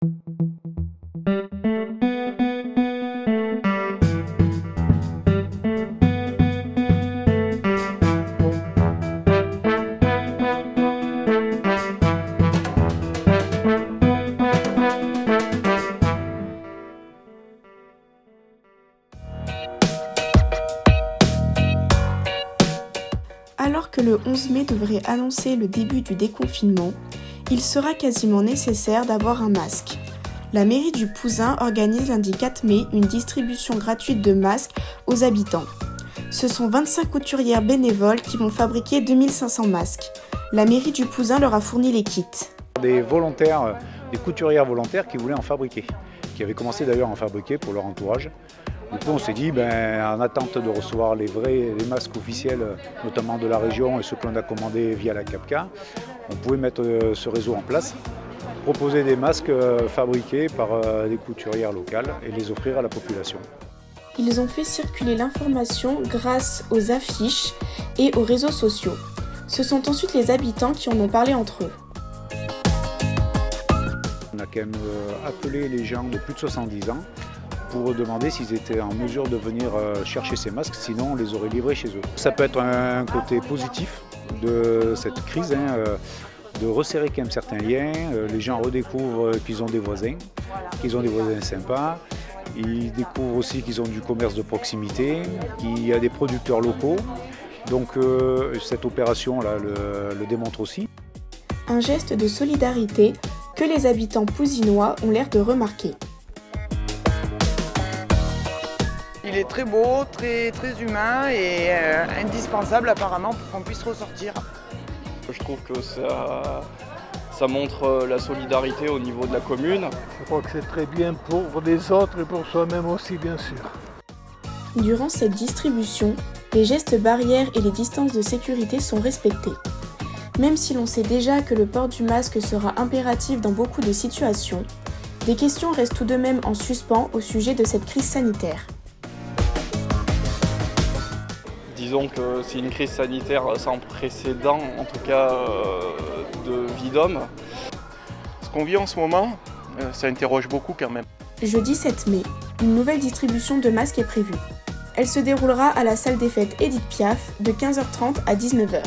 Alors que le 11 mai devrait annoncer le début du déconfinement, il sera quasiment nécessaire d'avoir un masque. La mairie du Pouzin organise lundi 4 mai une distribution gratuite de masques aux habitants. Ce sont 25 couturières bénévoles qui vont fabriquer 2500 masques. La mairie du Pouzin leur a fourni les kits. Des volontaires, des couturières volontaires qui voulaient en fabriquer, qui avaient commencé d'ailleurs à en fabriquer pour leur entourage. Du coup, on s'est dit, en attente de recevoir les masques officiels, notamment de la région et ceux que l'on a commandés via la CAPCA, on pouvait mettre ce réseau en place, proposer des masques fabriqués par des couturières locales et les offrir à la population. Ils ont fait circuler l'information grâce aux affiches et aux réseaux sociaux. Ce sont ensuite les habitants qui en ont parlé entre eux. On a quand même appelé les gens de plus de 70 ans pour demander s'ils étaient en mesure de venir chercher ces masques, sinon on les aurait livrés chez eux. Ça peut être un côté positif de cette crise, de resserrer quand même certains liens. Les gens redécouvrent qu'ils ont des voisins sympas. Ils découvrent aussi qu'ils ont du commerce de proximité, qu'il y a des producteurs locaux. Donc cette opération-là le démontre aussi. Un geste de solidarité que les habitants pouzinois ont l'air de remarquer. Il est très beau, très humain et indispensable apparemment pour qu'on puisse ressortir. Je trouve que ça montre la solidarité au niveau de la commune. Je crois que c'est très bien pour les autres et pour soi-même aussi, bien sûr. Durant cette distribution, les gestes barrières et les distances de sécurité sont respectés. Même si l'on sait déjà que le port du masque sera impératif dans beaucoup de situations, des questions restent tout de même en suspens au sujet de cette crise sanitaire. Disons que c'est une crise sanitaire sans précédent, en tout cas de vie d'homme. Ce qu'on vit en ce moment, ça interroge beaucoup quand même. Jeudi 7 mai, une nouvelle distribution de masques est prévue. Elle se déroulera à la salle des fêtes Édith Piaf de 15h30 à 19h.